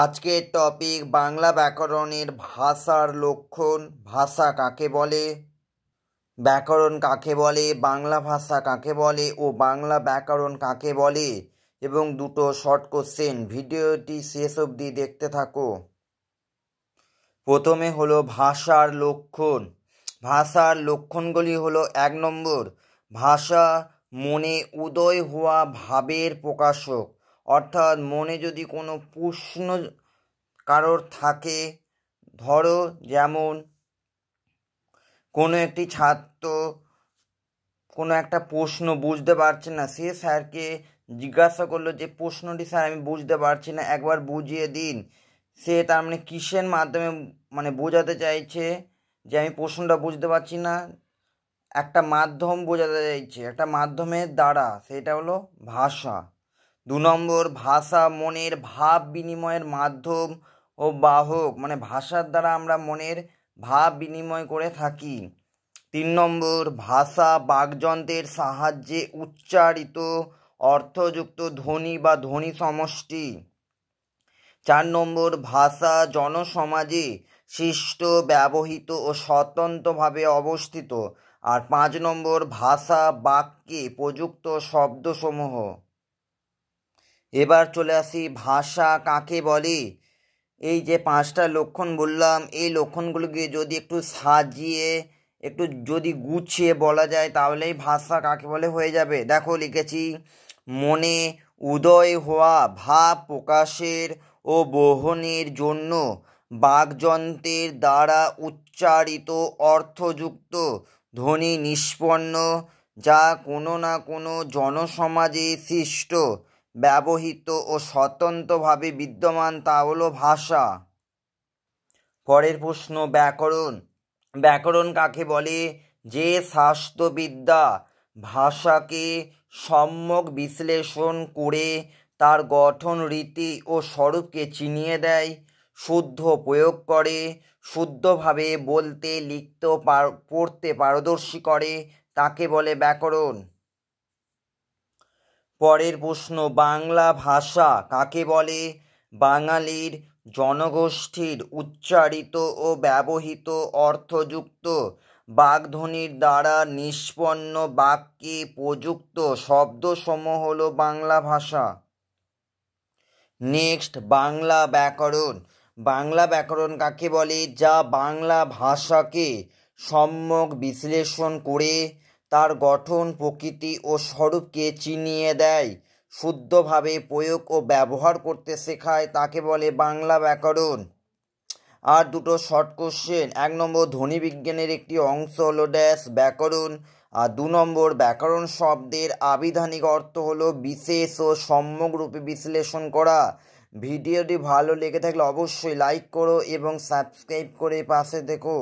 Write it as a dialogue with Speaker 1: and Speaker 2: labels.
Speaker 1: আজকের টপিক বাংলা ব্যাকরণের ভাষার লক্ষণ। ভাষা কাকে বলে, ব্যাকরণ কাকে বলে, বাংলা ভাষা কাকে বলে ও বাংলা ব্যাকরণ কাকে বলে, এবং দুটো শর্ট কোশ্চেন। ভিডিওটি শেষ অবধি দেখতে থাকো। প্রথমে হলো ভাষার লক্ষণ। ভাষার লক্ষণগুলি হলো 1 নম্বর, ভাষা মনে উদয় হওয়া ভাবের প্রকাশক। অর্থাৎ মনে যদি কোনো প্রশ্ন কারোর থাকে, ধরো যেমন কোনো একটি ছাত্র কোনো একটা প্রশ্ন বুঝতে পারছে না, সে স্যারকে জিজ্ঞাসা করলো যে প্রশ্নটি স্যার আমি বুঝতে পারছি না, একবার বুঝিয়ে দিন। সে তার মানে কিসের মাধ্যমে বোঝাতে চাইছে যে আমি প্রশ্নটা বুঝতে পারছি না, একটা মাধ্যম বোঝাতে চাইছে, একটা মাধ্যমের দ্বারা, সেটা হলো ভাষা। 2 নম্বর, ভাষা মনের ভাব বিনিময়ের মাধ্যম ও বাহক, মানে ভাষার দ্বারা আমরা মনের ভাব বিনিময় করে থাকি। 3 নম্বর, ভাষা বাকযন্ত্রের সাহায্যে উচ্চারিত অর্থযুক্ত ধ্বনি বা ধ্বনি সমষ্টি। 4 নম্বর, ভাষা জনসমাজে সৃষ্ট, ব্যবহৃত ও স্বতন্ত্রভাবে অবস্থিত। আর 5 নম্বর, ভাষা বাক্যে প্রযুক্ত শব্দসমূহ। এবার চলে আসি ভাষা কাকে বলে। এই যে 5টা লক্ষণ বললাম, এই লক্ষণগুলোকে যদি একটু সাজিয়ে একটু যদি গুছিয়ে বলা যায় তাহলেই ভাষা কাকে বলে হয়ে যাবে। দেখো লিখেছি, মনে উদয় হওয়া ভাব প্রকাশের ও বহনের জন্য বাকযন্ত্রের দ্বারা উচ্চারিত অর্থযুক্ত ধ্বনি নিষ্পন্ন, যা কোনো না কোনো জনসমাজে সৃষ্ট, ব্যবহৃত ও স্বতন্ত্রভাবে বিদ্যমান, তা হলো ভাষা। পরের প্রশ্ন, ব্যাকরণ। ব্যাকরণ কাকে বলে? যে শাস্ত্রবিদ্যা ভাষাকে সম্যক বিশ্লেষণ করে তার গঠন রীতি ও স্বরূপকে চিনিয়ে দেয়, শুদ্ধ প্রয়োগ করে, শুদ্ধভাবে বলতে লিখতে পড়তে পারদর্শী করে, তাকে বলে ব্যাকরণ। পরের প্রশ্ন, বাংলা ভাষা কাকে বলে? বাঙালির জনগোষ্ঠীর উচ্চারিত ও ব্যবহৃত অর্থযুক্ত বাকধ্বনির দ্বারা নিষ্পন্ন বাক্যে প্রযুক্ত শব্দসমূহ হল বাংলা ভাষা। নেক্সট, বাংলা ব্যাকরণ। বাংলা ব্যাকরণ কাকে বলে? যা বাংলা ভাষাকে সম্যক বিশ্লেষণ করে তার গঠন প্রকৃতি ও স্বরূপকে চিনিয়ে দেয়, শুদ্ধভাবে প্রয়োগ ও ব্যবহার করতে শেখায়, তাকে বলে বাংলা ব্যাকরণ। আর দুটো শর্ট কোশ্চেন। 1 নম্বর, ধ্বনিবিজ্ঞানের একটি অংশ হলো ড্যাশ ব্যাকরণ। আর 2 নম্বর, ব্যাকরণ শব্দের আবিধানিক অর্থ হলো বিশেষ ও সম্যক রূপে বিশ্লেষণ করা। ভিডিওটি ভালো লেগে থাকলে অবশ্যই লাইক করো এবং সাবস্ক্রাইব করে পাশে থেকো।